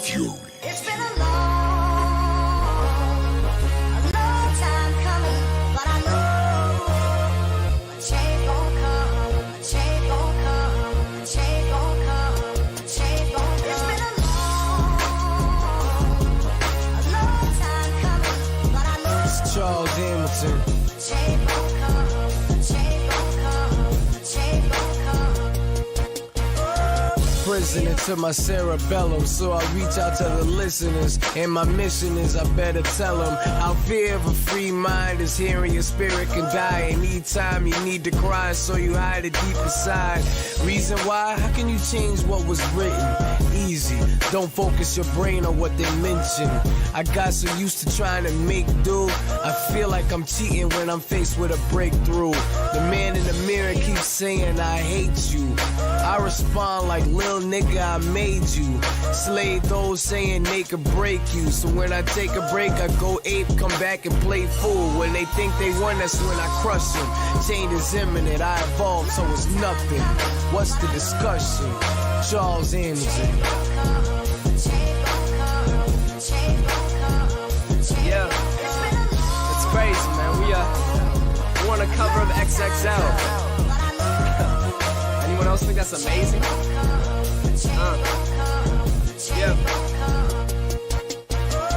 Fury. It's been a long time coming, but I know a change gon' come, a change gon' come, a change gon' come, a change gon' come. It's been a long time coming, but I know It's Charles Hamilton. a change gon' come, a change gon' come, a change gon' come. Prison into my cerebellum, so I reach out to the listeners. And my mission is I better tell them how fear of a free mind is hearing your spirit can die. And each time you need to cry, so you hide it deep inside. Reason why? How can you change what was written? Easy. Don't focus your brain on what they mention. I got so used to trying to make do. I feel like I'm cheating when I'm faced with a breakthrough. The man in the mirror keeps saying I hate you. I respond like lil nigga, I made you. Slay those saying they could break you. So when I take a break, I go ape, come back and play fool. When they think they won, that's when I crush them. Change is imminent, I evolve, so it's nothing. What's the discussion? Charles Hamilton. Yeah, it's crazy, man. We on a cover of XXL. Anyone else think that's amazing? Yeah.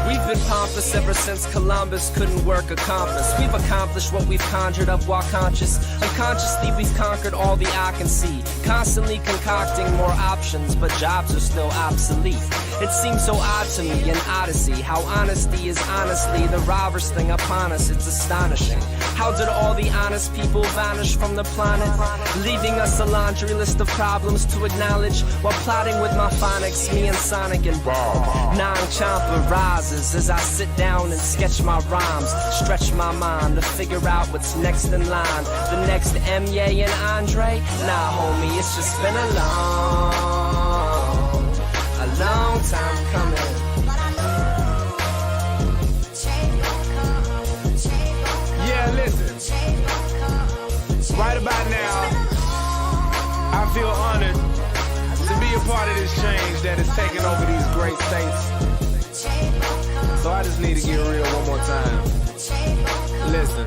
We've been pompous ever since Columbus couldn't work a compass. We've accomplished what we've conjured up while conscious. Unconsciously we've conquered all the I can see. Constantly concocting more options, but jobs are still obsolete. It seems so odd to me, an odyssey. How honesty is honestly the robbers thing upon us. It's astonishing. How did all the honest people vanish from the planet? Leaving us a laundry list of problems to acknowledge. While plotting with my phonics, me and Sonic and Bob. Non-chomper rises as I sit down and sketch my rhymes. Stretch my mind to figure out what's next in line. The next M.A. and Andre? Nah, homie, it's just been a long time coming. Yeah, listen. Right about now, I feel honored to be a part of this change that is taking over these great states. So I just need to get real one more time. Listen.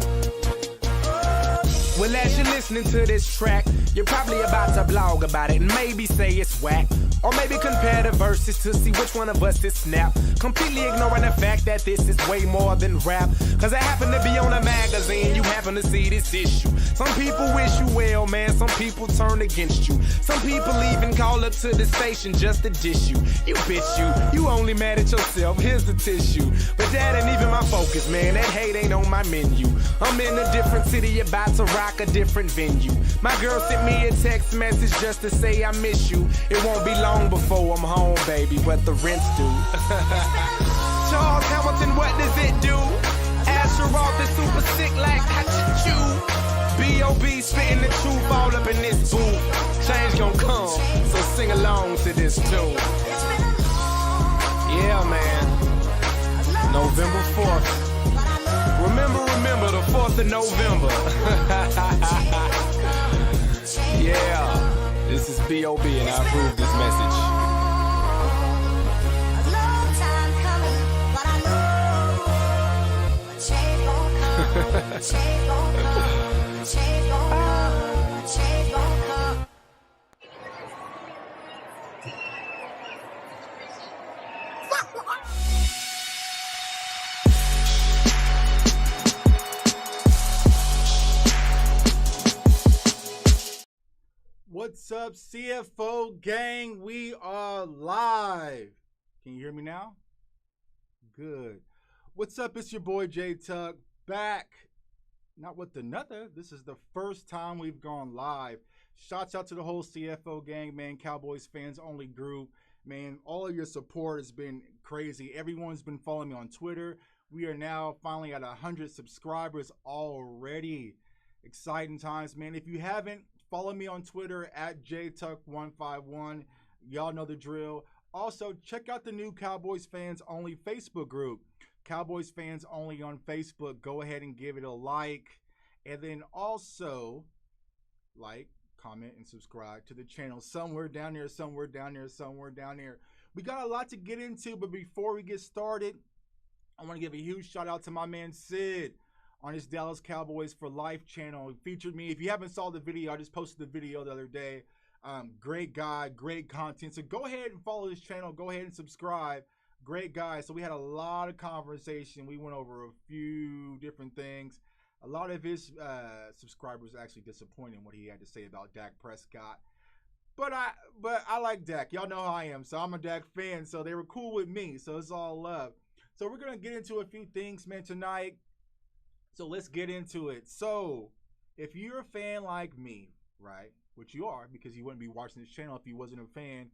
Well, as you're listening to this track, you're probably about to blog about it and maybe say it's whack. Or maybe compare the verses to see which one of us is snap. Completely ignoring the fact that this is way more than rap. Cause I happen to be on a magazine, you happen to see this issue. Some people wish you well, man, some people turn against you. Some people even call up to the station just to dish you. You bitch you only mad at yourself, here's the tissue. But that ain't even my focus, man, that hate ain't on my menu. I'm in a different city about to rock a different venue. My girl sent me a text message just to say I miss you. It won't be long before I'm home, baby, but the rent's due. Charles Hamilton, what does it do? Asher Roth is super sick like Hachichu. B.O.B. spitting the truth all up in this booth. Change gon' come, so sing along to this tune. Yeah, man. November 4th. Remember the 4th of November. Yeah. This is B.O.B. and I approve this message. A long time coming, but I know a change gon' come, a change gon' come, a change gon' come, a change gon' come. What's up, CFO gang? We are live. Can you hear me now? Good. What's up? It's your boy J Tuck back. Not with another. This is the first time we've gone live. Shouts out to the whole CFO gang, man. Cowboys fans only group. Man, all of your support has been crazy. Everyone's been following me on Twitter. We are now finally at 100 subscribers already. Exciting times, man. If you haven't, follow me on Twitter at JTuck151. Y'all know the drill. Also, check out the new Cowboys Fans Only Facebook group. Cowboys Fans Only on Facebook. Go ahead and give it a like. And then also, like, comment, and subscribe to the channel. Somewhere down there. We got a lot to get into, but before we get started, I want to give a huge shout out to my man Sid on his Dallas Cowboys for Life channel. He featured me. If you haven't saw the video, I just posted the video the other day. Great guy, great content. So go ahead and follow his channel. Go ahead and subscribe. Great guy. So we had a lot of conversation. We went over a few different things. A lot of his subscribers actually disappointed in what he had to say about Dak Prescott. But I like Dak. Y'all know how I am. So I'm a Dak fan. So they were cool with me. So it's all love. So we're going to get into a few things, man, tonight. So let's get into it. So if you're a fan like me, right, which you are because you wouldn't be watching this channel if you wasn't a fan,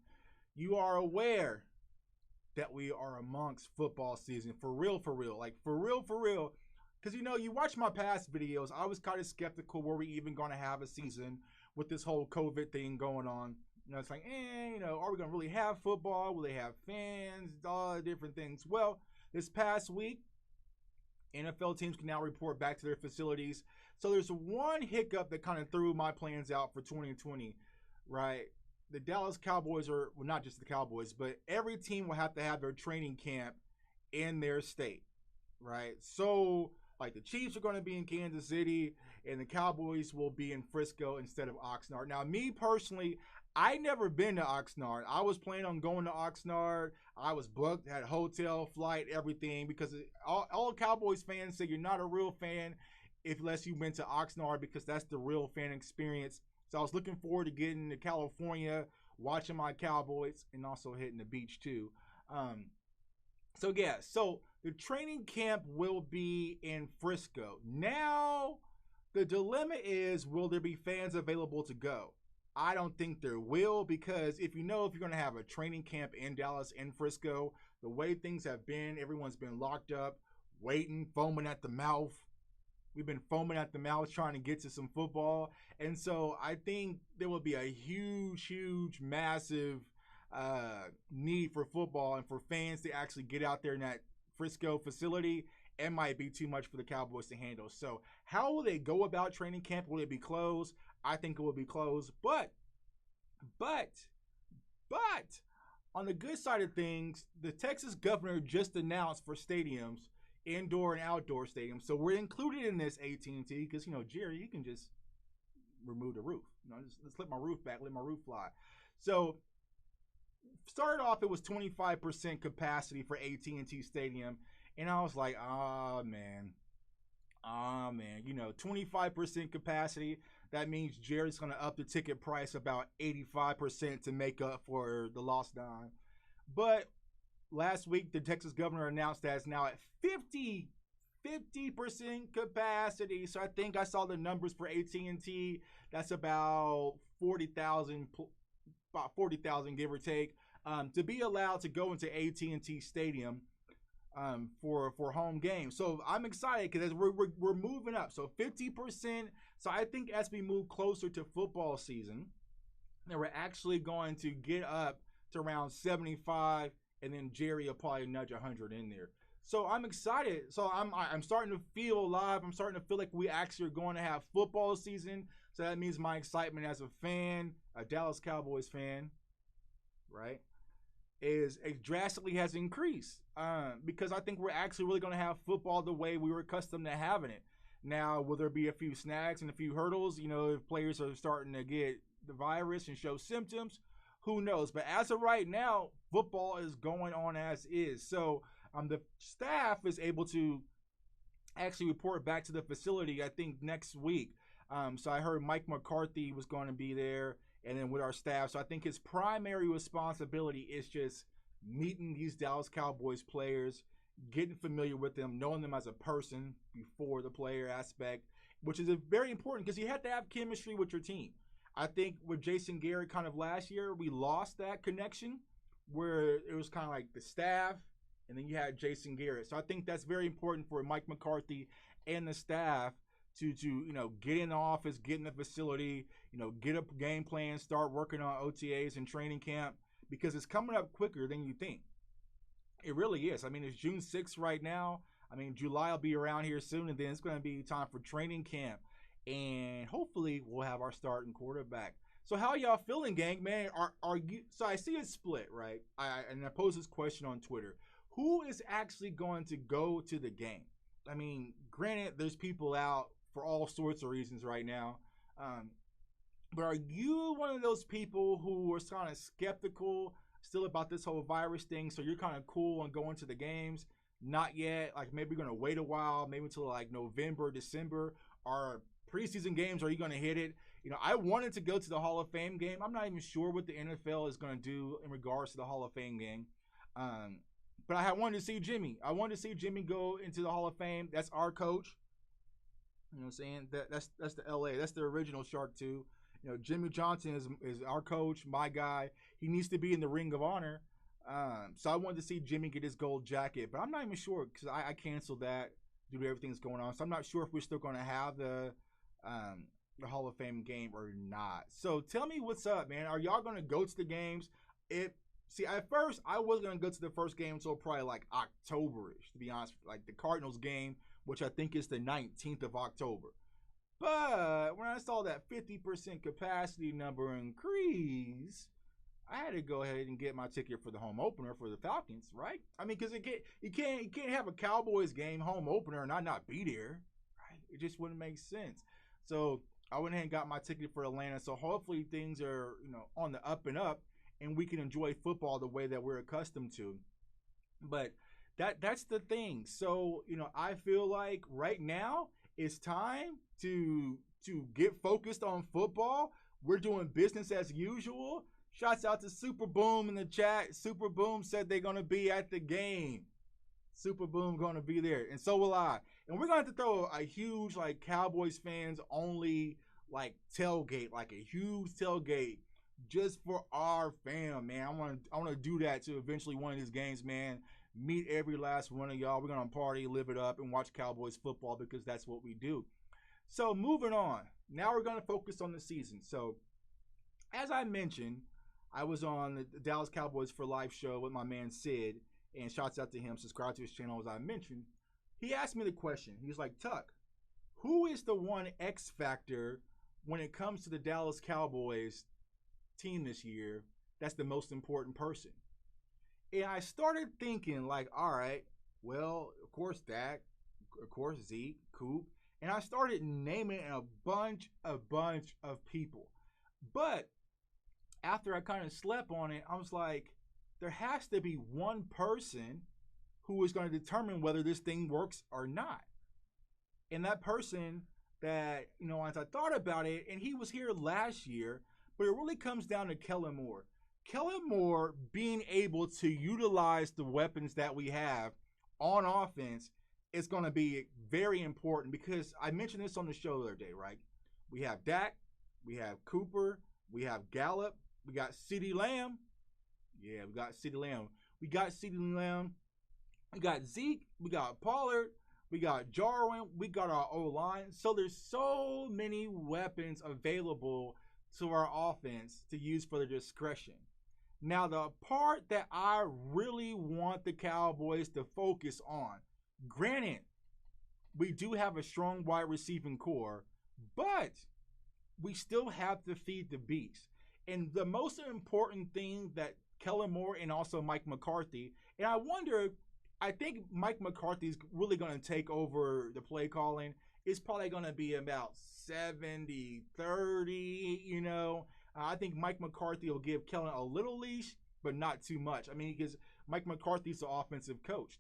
you are aware that we are amongst football season. For real, like for real. Because, you know, you watch my past videos, I was kind of skeptical were we even going to have a season with this whole COVID thing going on. You know, it's like, you know, are we going to really have football? Will they have fans? All the different things. Well, this past week, NFL teams can now report back to their facilities. So there's one hiccup that kind of threw my plans out for 2020, right? The Dallas Cowboys are, well, not just the Cowboys, but every team will have to have their training camp in their state, right? So, like, the Chiefs are going to be in Kansas City, and the Cowboys will be in Frisco instead of Oxnard. Now, me personally, I never been to Oxnard. I was planning on going to Oxnard. I was booked, had a hotel, flight, everything, because all Cowboys fans say you're not a real fan unless you went to Oxnard, because that's the real fan experience. So I was looking forward to getting to California, watching my Cowboys, and also hitting the beach too. So the training camp will be in Frisco. Now, the dilemma is, will there be fans available to go? I don't think there will, because if you're going to have a training camp in Dallas, in Frisco, the way things have been, everyone's been locked up, waiting, foaming at the mouth. We've been foaming at the mouth trying to get to some football. And so I think there will be a huge, massive need for football and for fans to actually get out there in that Frisco facility. It might be too much for the Cowboys to handle. So how will they go about training camp? Will it be closed? I think it will be closed. But on the good side of things, the Texas governor just announced for stadiums, indoor and outdoor stadiums. So we're included in this AT&T because, you know, Jerry, you can just remove the roof. You know, just slip my roof back, let my roof fly. So started off, it was 25% capacity for AT&T Stadium. And I was like, oh man, you know, 25% capacity. That means Jerry's going to up the ticket price about 85% to make up for the lost dime. But last week, the Texas governor announced that it's now at 50% capacity. So I think I saw the numbers for AT&T. That's about 40,000, give or take, to be allowed to go into AT&T Stadium for home games. So I'm excited because we're moving up. So 50%. So I think as we move closer to football season, that we're actually going to get up to around 75, and then Jerry will probably nudge 100 in there. So I'm excited. So I'm starting to feel alive. I'm starting to feel like we actually are going to have football season. So that means my excitement as a fan, a Dallas Cowboys fan, right, is drastically has increased because I think we're actually really going to have football the way we were accustomed to having it. Now, will there be a few snags and a few hurdles? You know, if players are starting to get the virus and show symptoms, who knows? But as of right now, football is going on as is. So the staff is able to actually report back to the facility, I think, next week. So I heard Mike McCarthy was going to be there, and then with our staff. So I think his primary responsibility is just meeting these Dallas Cowboys players, getting familiar with them, knowing them as a person before the player aspect, which is very important because you have to have chemistry with your team. I think with Jason Garrett kind of last year, we lost that connection where it was kind of like the staff and then you had Jason Garrett. So I think that's very important for Mike McCarthy and the staff to you know, get in the office, get in the facility, you know, get a game plan, start working on OTAs and training camp, because it's coming up quicker than you think. It really is. I mean, it's June 6th right now. I mean, July will be around here soon, and then it's going to be time for training camp. And hopefully we'll have our starting quarterback. So how y'all feeling, gang, man? Are you? So I see a split, right? And I posed this question on Twitter: who is actually going to go to the game? I mean, granted, there's people out for all sorts of reasons right now, but are you one of those people who are kind of skeptical still about this whole virus thing? So you're kind of cool on going to the games? Not yet. Like maybe you're gonna wait a while, maybe until like November, December. Or preseason games, are you gonna hit it? You know, I wanted to go to the Hall of Fame game. I'm not even sure what the NFL is gonna do in regards to the Hall of Fame game. But I wanted to see Jimmy. I wanted to see Jimmy go into the Hall of Fame. That's our coach. You know what I'm saying? That's the LA. That's the original Shark too. You know, Jimmy Johnson is our coach, my guy. He needs to be in the Ring of Honor. So I wanted to see Jimmy get his gold jacket, but I'm not even sure because I canceled that due to everything that's going on. So I'm not sure if we're still going to have the Hall of Fame game or not. So tell me what's up, man. Are y'all going to go to the games? See, at first I wasn't going to go to the first game until probably like October-ish, to be honest. Like the Cardinals game, which I think is the 19th of October. But when I saw that 50% capacity number increase, I had to go ahead and get my ticket for the home opener for the Falcons, right? I mean, because you can't have a Cowboys game home opener and I not be there, right? It just wouldn't make sense. So I went ahead and got my ticket for Atlanta. So hopefully things are, you know, on the up and up, and we can enjoy football the way that we're accustomed to. But that's the thing. So, you know, I feel like right now it's time to get focused on football. We're doing business as usual. Shouts out to Super Boom in the chat. Super Boom said they're going to be at the game. Super Boom going to be there. And so will I. And we're going to have to throw a huge, like, Cowboys fans only, like, tailgate. Like, a huge tailgate just for our fam, man. I want to do that to eventually one of these games, man. Meet every last one of y'all. We're going to party, live it up, and watch Cowboys football because that's what we do. So, moving on. Now we're going to focus on the season. So, as I mentioned, I was on the Dallas Cowboys for Life show with my man Sid, and shouts out to him. Subscribe to his channel, as I mentioned. He asked me the question. He was like, Tuck, who is the one X factor when it comes to the Dallas Cowboys team this year that's the most important person? And I started thinking, like, all right, well, of course Dak, of course Zeke, Coop, and I started naming a bunch of people. But after I kind of slept on it, I was like, there has to be one person who is going to determine whether this thing works or not. And that person that, you know, as I thought about it, and he was here last year, but it really comes down to Kellen Moore. Kellen Moore being able to utilize the weapons that we have on offense is going to be very important because I mentioned this on the show the other day, right? We have Dak, we have Cooper, we have Gallup, we got CeeDee Lamb. Yeah, we got CeeDee Lamb. We got CeeDee Lamb. We got Zeke. We got Pollard. We got Jarwin. We got our O-line. So there's so many weapons available to our offense to use for their discretion. Now, the part that I really want the Cowboys to focus on, granted, we do have a strong wide receiving core, but we still have to feed the beast. And the most important thing that Kellen Moore and also Mike McCarthy, and I think Mike McCarthy's really going to take over the play calling. It's probably going to be about 70-30, you know. I think Mike McCarthy will give Kellen a little leash, but not too much. I mean, because Mike McCarthy's the offensive coach.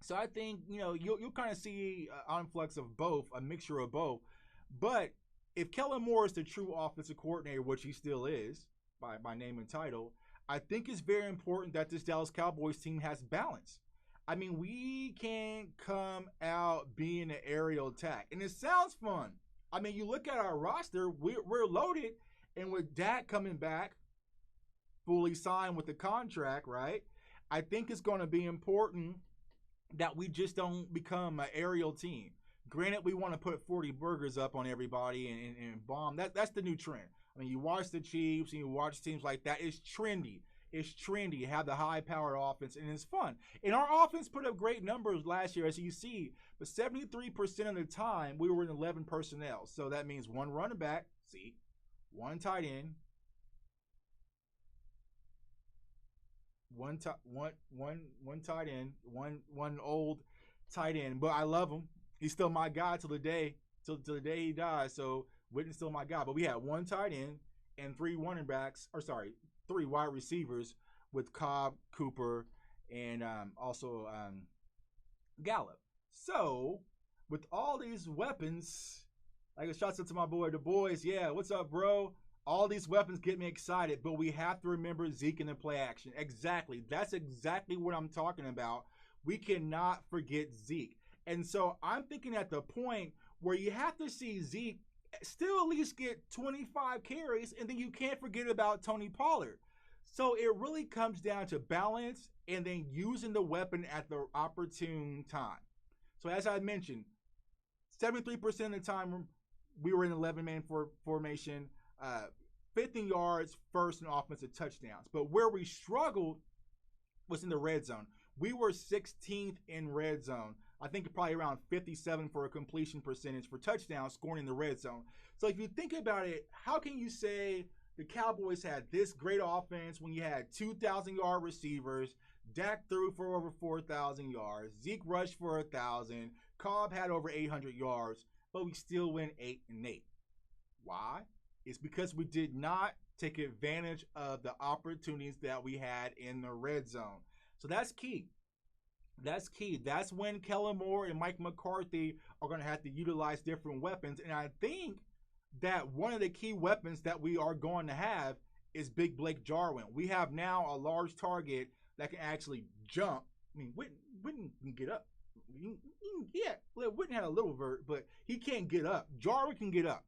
So I think, you know, you'll kind of see an influx of both, a mixture of both. But if Kellen Moore is the true offensive coordinator, which he still is by name and title, I think it's very important that this Dallas Cowboys team has balance. I mean, we can't come out being an aerial attack. And it sounds fun. I mean, you look at our roster, we're loaded. And with Dak coming back, fully signed with the contract, right? I think it's going to be important that we just don't become an aerial team. Granted, we want to put 40 burgers up on everybody and bomb. That's the new trend. I mean, you watch the Chiefs and you watch teams like that. It's trendy. It's trendy. You have the high-powered offense, and it's fun. And our offense put up great numbers last year, as you see. But 73% of the time, we were in 11 personnel. So that means one running back, Zeke, one tight end, one tight end, one old tight end. But I love him. He's still my guy till the day he dies. So Witten's still my guy. But we had one tight end and three wide receivers with Cobb, Cooper, and also Gallup. So with all these weapons, like a shout out to my boy, the boys. Yeah, what's up, bro? All these weapons get me excited, but we have to remember Zeke in the play action. Exactly. That's exactly what I'm talking about. We cannot forget Zeke. And so I'm thinking at the point where you have to see Zeke still at least get 25 carries, and then you can't forget about Tony Pollard. So it really comes down to balance and then using the weapon at the opportune time. So as I mentioned, 73% of the time we were in 11-man formation, 15 yards first in offensive touchdowns. But where we struggled was in the red zone. We were 16th in red zone. I think probably around 57 for a completion percentage for touchdowns scoring in the red zone. So if you think about it, how can you say the Cowboys had this great offense when you had 2,000-yard receivers, Dak threw for over 4,000 yards, Zeke rushed for 1,000, Cobb had over 800 yards, but we still went 8-8. Why? It's because we did not take advantage of the opportunities that we had in the red zone. So that's key. That's key. That's when Kellen Moore and Mike McCarthy are going to have to utilize different weapons. And I think that one of the key weapons that we are going to have is Big Blake Jarwin. We have now a large target that can actually jump. I mean, Witten can get up. Yeah, Witten had a little vert, but he can't get up. Jarwin can get up.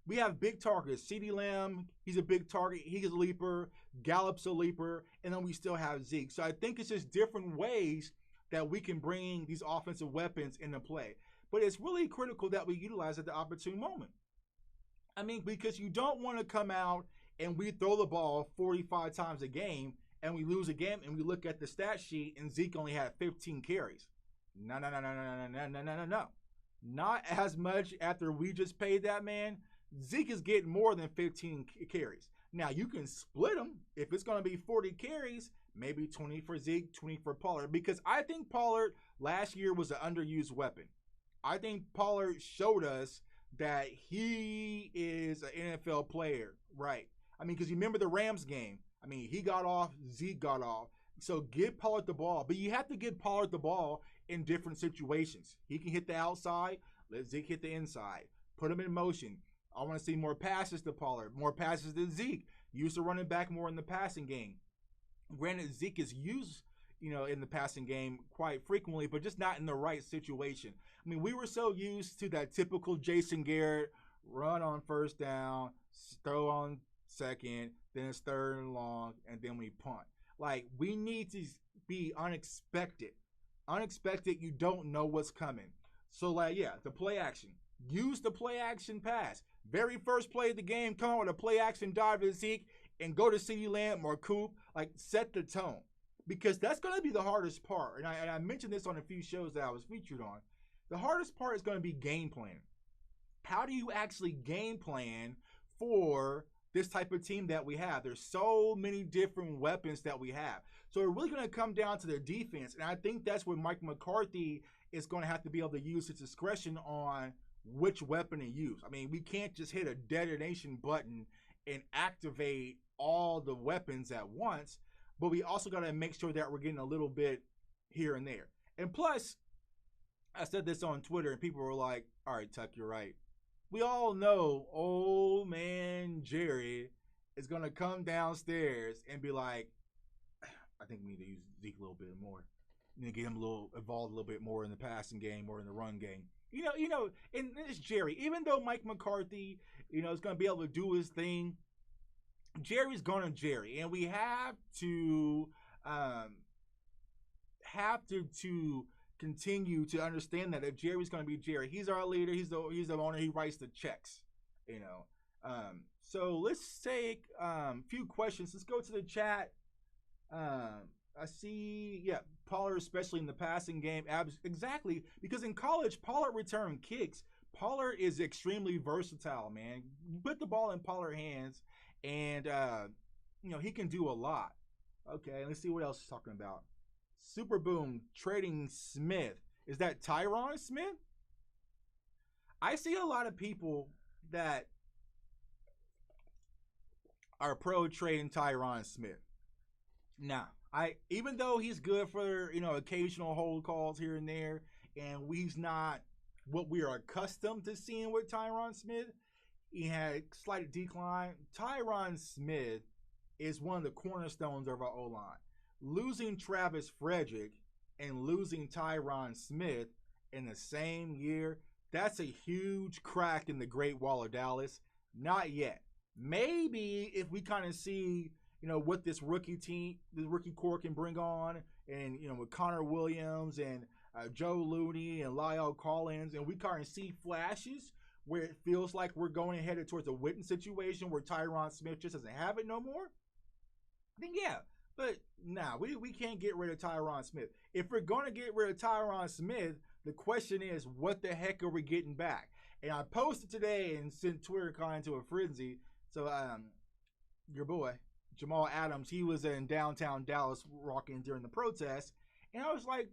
We have big targets. CeeDee Lamb, he's a big target. He's a leaper. Gallup's a leaper. And then we still have Zeke. So I think it's just different ways that we can bring these offensive weapons into play. But it's really critical that we utilize at the opportune moment. I mean, because you don't want to come out and we throw the ball 45 times a game and we lose a game and we look at the stat sheet and Zeke only had 15 carries. No. Not as much after we just paid that man. Zeke is getting more than 15 carries. Now, you can split them. If it's going to be 40 carries, maybe 20 for Zeke, 20 for Pollard. Because I think Pollard last year was an underused weapon. I think Pollard showed us that he is an NFL player, right? I mean, because you remember the Rams game. I mean, he got off, Zeke got off. So give Pollard the ball. But you have to give Pollard the ball in different situations. He can hit the outside. Let Zeke hit the inside. Put him in motion. I want to see more passes to Pollard, more passes to Zeke. Use the running back more in the passing game. Granted, Zeke is used, in the passing game quite frequently, but just not in the right situation. I mean, we were so used to that typical Jason Garrett run on first down, throw on second, then it's third and long, and then we punt. Like, we need to be unexpected. Unexpected, you don't know what's coming. So, the play action. Use the play action pass. Very first play of the game, come on with a play action dive to Zeke and go to CeeDee Lamb or Coop. Set the tone. Because that's going to be the hardest part. And I mentioned this on a few shows that I was featured on. The hardest part is going to be game plan. How do you actually game plan for this type of team that we have? There's so many different weapons that we have. So it's really going to come down to their defense. And I think that's where Mike McCarthy is going to have to be able to use his discretion on which weapon to use. I mean, we can't just hit a detonation button and activate all the weapons at once, but we also got to make sure that we're getting a little bit here and there. And plus, I said this on Twitter and people were like, all right, Tuck, you're right. We all know old man Jerry is going to come downstairs and be like, I think we need to use Zeke a little bit more. We need to get him involved a little bit more in the passing game or in the run game. And it's Jerry. Even though Mike McCarthy, is going to be able to do his thing, Jerry's going to Jerry. And we have to continue to understand that if Jerry's going to be Jerry, he's our leader, he's the owner, he writes the checks, So let's take a few questions. Let's go to the chat. I see, Pollard, especially in the passing game. Exactly, because in college, Pollard returned kicks, Pollard is extremely versatile, man. Put the ball in Pollard's hands, and he can do a lot. Okay, let's see what else he's talking about. Super Boom trading Smith. Is that Tyron Smith? I see a lot of people that are pro trading Tyron Smith. Now, even though he's good for occasional hold calls here and there, and he's not what we are accustomed to seeing with Tyron Smith, he had slight decline. Tyron Smith is one of the cornerstones of our O-line. Losing Travis Frederick and losing Tyron Smith in the same year, that's a huge crack in the Great Wall of Dallas. Not yet. Maybe if we kind of see, what this rookie core can bring on, and with Connor Williams and Joe Looney and Lyle Collins, and we kind of see flashes where it feels like we're going headed towards a Witten situation where Tyron Smith just doesn't have it no more, then yeah. But we can't get rid of Tyron Smith. If we're going to get rid of Tyron Smith, the question is, what the heck are we getting back? And I posted today and sent Twitter kind of into a frenzy. So your boy, Jamal Adams, he was in downtown Dallas rocking during the protest. And I was like,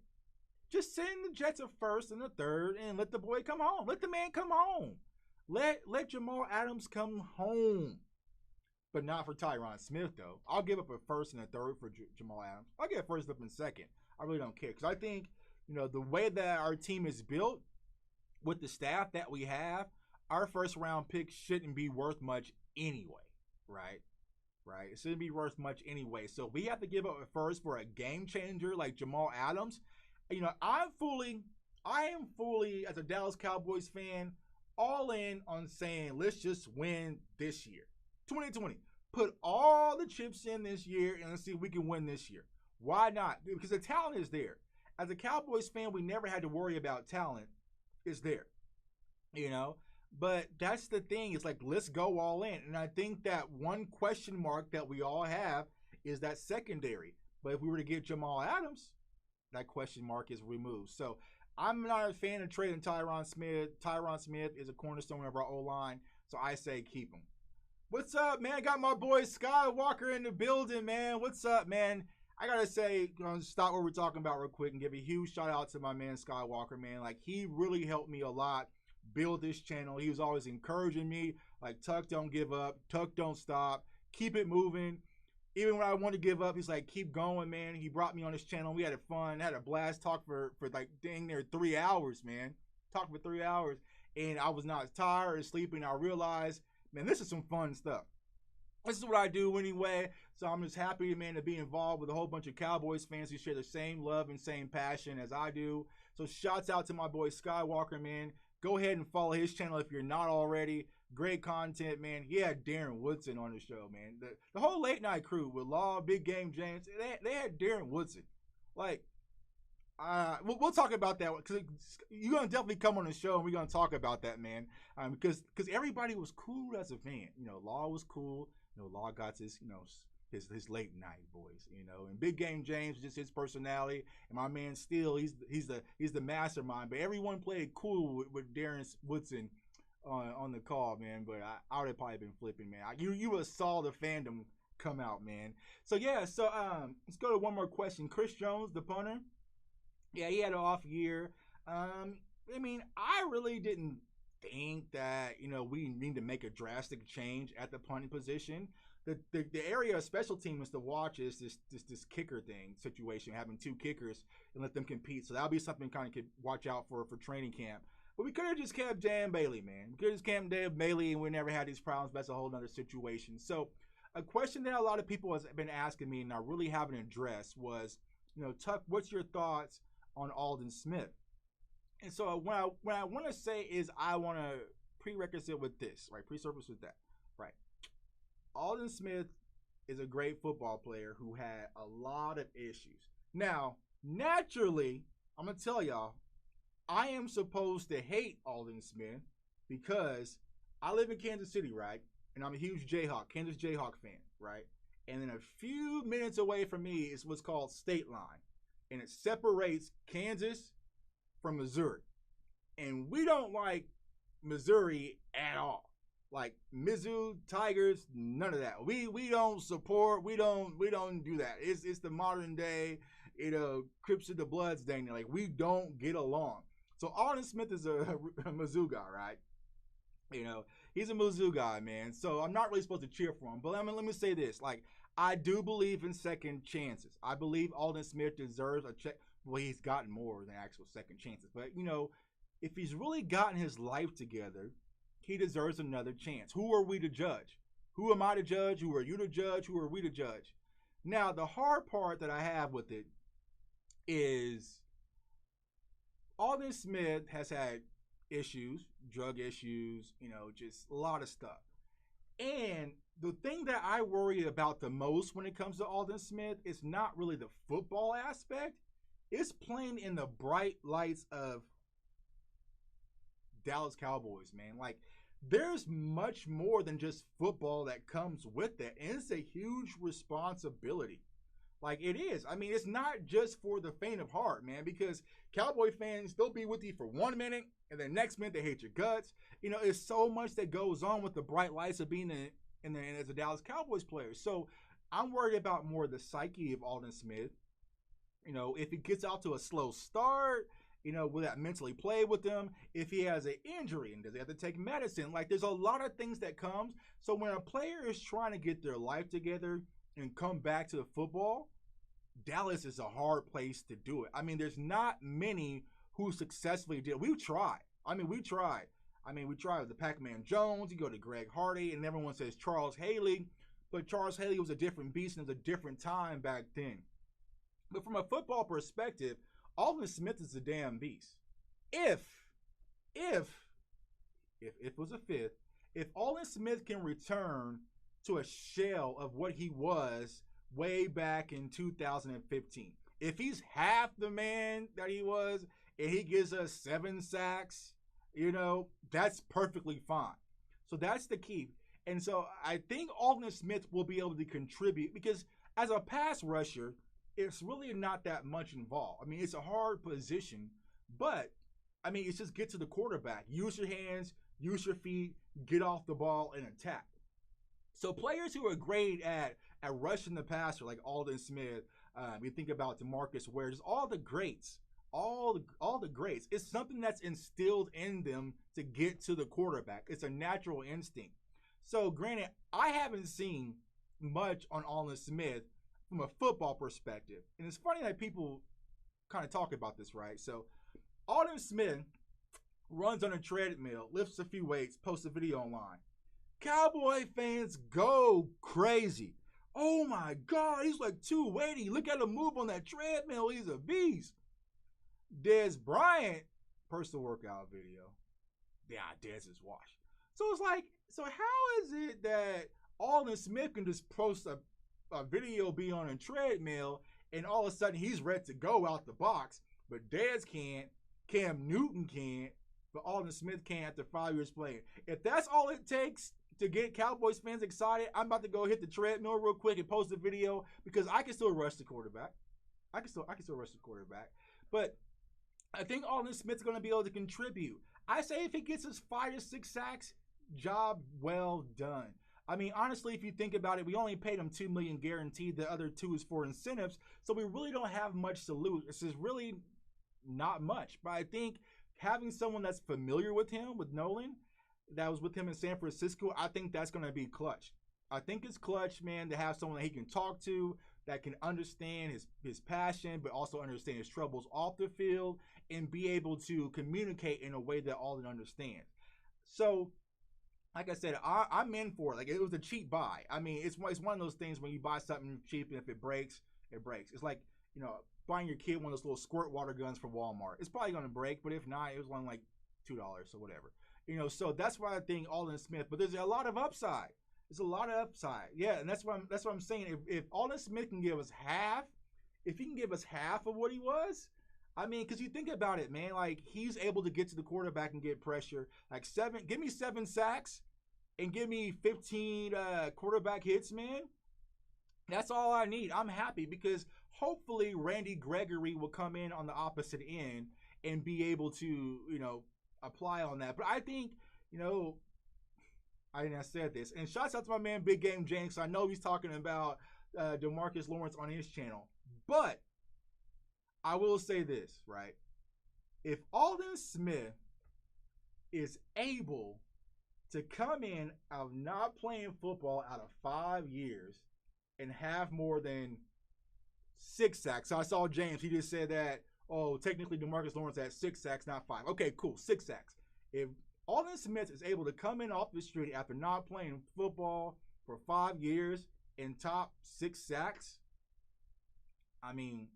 just send the Jets a first and a third and let the boy come home. Let the man come home. Let Jamal Adams come home. But not for Tyron Smith, though. I'll give up a first and a third for Jamal Adams. I'll get a first up in second. I really don't care. Because I think, the way that our team is built with the staff that we have, our first round pick shouldn't be worth much anyway. Right? It shouldn't be worth much anyway. So we have to give up a first for a game changer like Jamal Adams. I am fully, as a Dallas Cowboys fan, all in on saying, let's just win this year. 2020. Put all the chips in this year and let's see if we can win this year. Why not? Because the talent is there. As a Cowboys fan, we never had to worry about talent. It's there. But that's the thing. It's like, let's go all in. And I think that one question mark that we all have is that secondary. But if we were to get Jamal Adams, that question mark is removed. So I'm not a fan of trading Tyron Smith. Tyron Smith is a cornerstone of our O-line. So I say keep him. What's up, man? I got my boy Skywalker in the building, man. What's up, man? I gotta say, stop what we're talking about real quick and give a huge shout out to my man Skywalker, man. Like, he really helped me a lot build this channel. He was always encouraging me, like, Tuck, don't give up. Tuck, don't stop. Keep it moving. Even when I wanted to give up, he's like, keep going, man. He brought me on his channel. We had fun, had a blast, talk for like dang near 3 hours, man. Talked for 3 hours. And I was not tired or sleeping. I realized, man, this is some fun stuff. This is what I do anyway. So I'm just happy, man, to be involved with a whole bunch of Cowboys fans who share the same love and same passion as I do. So shouts out to my boy Skywalker, man. Go ahead and follow his channel if you're not already. Great content, man. He had Darren Woodson on the show, man. The whole late night crew with Law, Big Game James, they had Darren Woodson. Like, we'll talk about that because you're gonna definitely come on the show and we're gonna talk about that, man. Because everybody was cool as a fan. Law was cool. Law got his his late night voice. And Big Game James, just his personality, and my man Steele, he's the mastermind. But everyone played cool with Darren Woodson on the call, man. But I would have probably been flipping, man. You would have saw the fandom come out, man. So yeah, let's go to one more question. Chris Jones, the punter. Yeah, he had an off year. I really didn't think that, we need to make a drastic change at the punting position. The area of special team is to watch is this kicker thing situation, having two kickers and let them compete. So that'll be something kind of could watch out for training camp. But we could have just kept Dan Bailey, man. We could have just kept Dan Bailey and we never had these problems. That's a whole nother situation. So a question that a lot of people has been asking me and I really haven't addressed was, Tuck, what's your thoughts on Aldon Smith? And so what I want to say is I want to prerequisite with this, right? Pre-surface with that, right? Aldon Smith is a great football player who had a lot of issues. Now, naturally, I'm going to tell y'all, I am supposed to hate Aldon Smith because I live in Kansas City, right? And I'm a huge Kansas Jayhawk fan, right? And then a few minutes away from me is what's called State Line. And it separates Kansas from Missouri. And we don't like Missouri at all. Like Mizzou, Tigers, none of that. We don't support. We don't do that. It's the modern day, Crips of the Bloods thing. Like we don't get along. So Alden Smith is a Mizzou guy, right? He's a Mizzou guy, man. So I'm not really supposed to cheer for him. But let me say this: like I do believe in second chances. I believe Alden Smith deserves a check. Well, he's gotten more than actual second chances. But if he's really gotten his life together, he deserves another chance. Who are we to judge? Who am I to judge? Who are you to judge? Who are we to judge? Now, the hard part that I have with it is Alden Smith has had issues, drug issues, just a lot of stuff. And the thing that I worry about the most when it comes to Alden Smith is not really the football aspect. It's playing in the bright lights of Dallas Cowboys, man. Like, there's much more than just football that comes with that. And it's a huge responsibility. Like, it is. I mean, it's not just for the faint of heart, man, because Cowboy fans, they'll be with you for 1 minute, and then next minute they hate your guts. It's so much that goes on with the bright lights of being as a Dallas Cowboys player. So I'm worried about more the psyche of Alden Smith. If he gets out to a slow start, will that mentally play with him? If he has an injury and does he have to take medicine? Like, there's a lot of things that comes. So when a player is trying to get their life together and come back to the football, Dallas is a hard place to do it. I mean, there's not many who successfully did. We tried. We tried with the Pac-Man Jones. You go to Greg Hardy, and everyone says Charles Haley. But Charles Haley was a different beast, and it was a different time back then. But from a football perspective, Alden Smith is a damn beast. If was a fifth, if Alden Smith can return to a shell of what he was way back in 2015, if he's half the man that he was and he gives us 7 sacks, that's perfectly fine. So that's the key. And so I think Alden Smith will be able to contribute because as a pass rusher, it's really not that much involved. It's a hard position, but it's just get to the quarterback. Use your hands, use your feet, get off the ball, and attack. So players who are great at rushing the passer, like Alden Smith, we think about DeMarcus Ware, just all the greats, all the greats. It's something that's instilled in them to get to the quarterback. It's a natural instinct. So granted, I haven't seen much on Alden Smith from a football perspective. And it's funny that people kind of talk about this, right? So Alden Smith runs on a treadmill, lifts a few weights, posts a video online. Cowboy fans go crazy. Oh my God, he's like 280. Look at him move on that treadmill. He's a beast. Dez Bryant, personal workout video. Yeah, Dez is washed. So it's like, so how is it that Alden Smith can just post a video be on a treadmill and all of a sudden he's ready to go out the box, but Dez can't, Cam Newton can't, but Alden Smith can't after 5 years playing? If that's all it takes to get Cowboys fans excited, I'm about to go hit the treadmill real quick and post a video because I can still rush the quarterback. I can still rush the quarterback. But I think Alden Smith's going to be able to contribute. I say if he gets his 5 to 6 sacks, job well done. Honestly, if you think about it, we only paid him $2 million guaranteed. The other 2 is for incentives. So we really don't have much to lose. This is really not much. But I think having someone that's familiar with him, with Nolan, that was with him in San Francisco, I think that's going to be clutch. I think it's clutch, man, to have someone that he can talk to, that can understand his passion, but also understand his troubles off the field and be able to communicate in a way that Alden understands. So, like I said, I'm in for it. Like, it was a cheap buy. It's one of those things when you buy something cheap and if it breaks, it breaks. It's like, buying your kid one of those little squirt water guns from Walmart. It's probably going to break, but if not, it was only like $2 or whatever. So that's why I think Alden Smith, but there's a lot of upside. There's a lot of upside. Yeah, and that's what I'm saying. If Alden Smith can give us half, if he can give us half of what he was, because you think about it, man, like he's able to get to the quarterback and get pressure. Like give me 7 sacks and give me 15 quarterback hits, man. That's all I need. I'm happy because hopefully Randy Gregory will come in on the opposite end and be able to, apply on that. But I think you know, I didn't have said this. And shouts out to my man Big Game James. I know he's talking about DeMarcus Lawrence on his channel. But I will say this, right? If Aldon Smith is able to come in out of not playing football out of 5 years and have more than 6 sacks. So I saw James, he just said that, oh, technically DeMarcus Lawrence had 6 sacks, not 5. Okay, cool, 6 sacks. If Aldon Smith is able to come in off the street after not playing football for 5 years and top 6 sacks, I mean,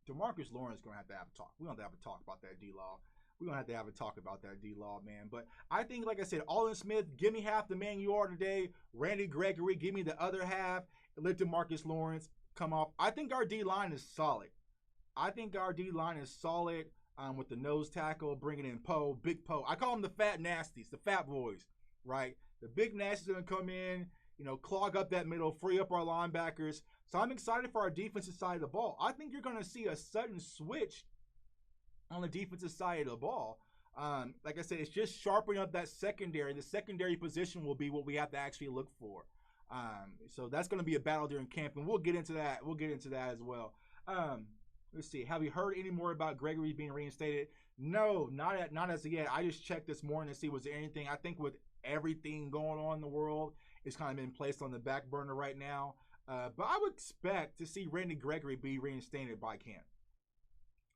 DeMarcus Lawrence is going to have a talk. We're going to have to talk about that D-Law. We're going to have a talk about that D-Law, man. But I think, like I said, Aldon Smith, give me half the man you are today. Randy Gregory, give me the other half. Let DeMarcus Lawrence come off. I think our D-line is solid. With the nose tackle, bringing in Poe, Big Poe. I call them the fat nasties, the fat boys, right? The big nasties are going to come in, clog up that middle, free up our linebackers. So I'm excited for our defensive side of the ball. I think you're going to see a sudden switch on the defensive side of the ball. Like I said, it's just sharpening up that secondary. The secondary position will be what we have to actually look for. So that's going to be a battle during camp, and we'll get into that. As well. Let's see. Have you heard any more about Gregory being reinstated? No, not as of yet. I just checked this morning to see was there anything. I think with everything going on in the world, it's kind of been placed on the back burner right now. But I would expect to see Randy Gregory be reinstated by camp.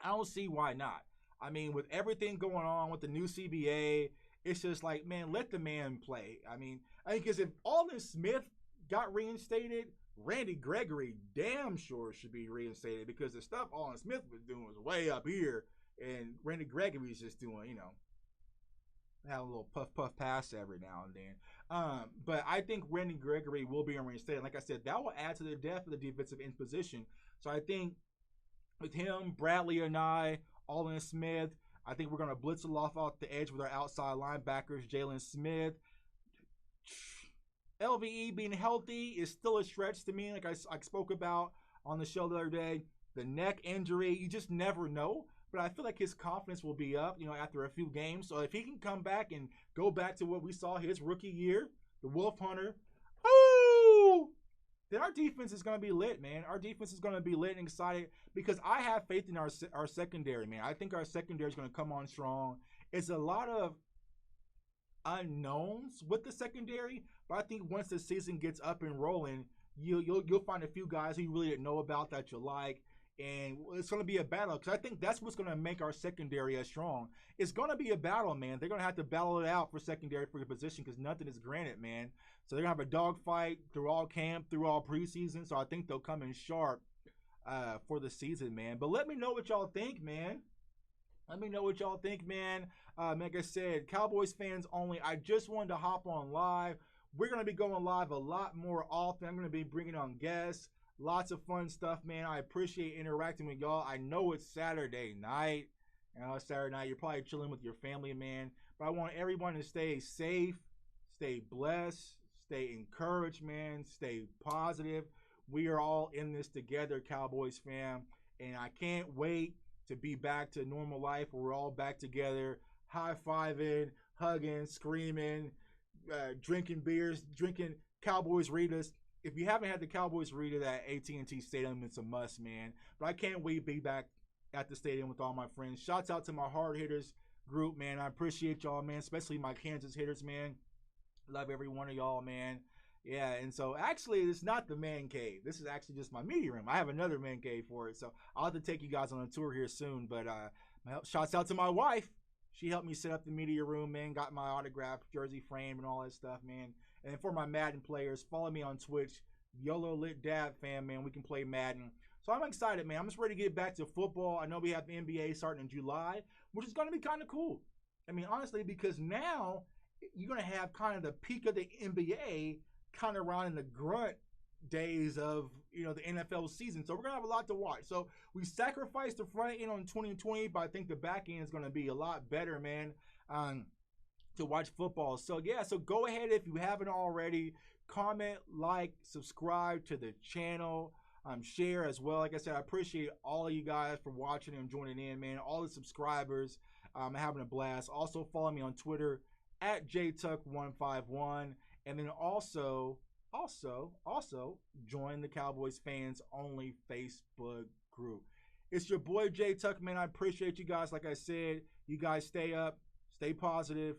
I don't see why not. I mean, with everything going on with the new CBA, it's just like, man, let the man play. I mean, because if Aldon Smith got reinstated, Randy Gregory damn sure should be reinstated, because the stuff Aldon Smith was doing was way up here, and Randy Gregory's just doing, have a little puff pass every now and then. But I think Randy Gregory will be reinstated. Like I said, that will add to the depth of the defensive end position. So I think with him, Bradley and I, Aldon Smith, I think we're going to blitz off the edge with our outside linebackers, Jalen Smith. LVE being healthy is still a stretch to me, like I spoke about on the show the other day. The neck injury, you just never know. But I feel like his confidence will be up, after a few games. So if he can come back and go back to what we saw his rookie year, the Wolf Hunter, then our defense is going to be lit, man. Our defense is going to be lit and excited, because I have faith in our secondary, man. I think our secondary is going to come on strong. It's a lot of unknowns with the secondary, but I think once the season gets up and rolling, you'll find a few guys who you really didn't know about that you like, and it's going to be a battle, because I think that's what's going to make our secondary as strong. It's going to be a battle, man. They're going to have to battle it out for secondary for your position, because nothing is granted, man. So they're going to have a dogfight through all camp, through all preseason, so I think they'll come in sharp for the season, man. But let me know what y'all think, man. Like I said, Cowboys fans only. I just wanted to hop on live. We're going to be going live a lot more often. I'm going to be bringing on guests. Lots of fun stuff, man. I appreciate interacting with y'all. I know it's Saturday night. Saturday night, you're probably chilling with your family, man. But I want everyone to stay safe, stay blessed, stay encouraged, man. Stay positive. We are all in this together, Cowboys fam. And I can't wait to be back to normal life where we're all back together, high-fiving, hugging, screaming, drinking beers, drinking Cowboys Ritas. If you haven't had the Cowboys Rita at AT&T Stadium, it's a must, man. But I can't wait to be back at the stadium with all my friends. Shouts out to my hard hitters group, man. I appreciate y'all, man, especially my Kansas hitters, man. Love every one of y'all, man. Yeah, and so actually, it's not the man cave. This is actually just my media room. I have another man cave for it, so I'll have to take you guys on a tour here soon. But shouts out to my wife. She helped me set up the media room, man. Got my autograph jersey framed and all that stuff, man. And for my Madden players, follow me on Twitch. YOLO Lit Dad fam, man. We can play Madden. So I'm excited, man. I'm just ready to get back to football. I know we have the NBA starting in July, which is going to be kind of cool. I mean, honestly, because now you're going to have kind of the peak of the NBA kind of around in the grunt days of, the NFL season. So we're going to have a lot to watch. So we sacrificed the front end on 2020, but I think the back end is going to be a lot better, man, to watch football. So, yeah, so go ahead if you haven't already. Comment, like, subscribe to the channel, share as well. Like I said, I appreciate all of you guys for watching and joining in, man. All the subscribers, I'm having a blast. Also, follow me on Twitter at JTuck151. And then also join the Cowboys fans only Facebook group. It's your boy J Tuck, man. I appreciate you guys. Like I said, you guys stay up, stay positive,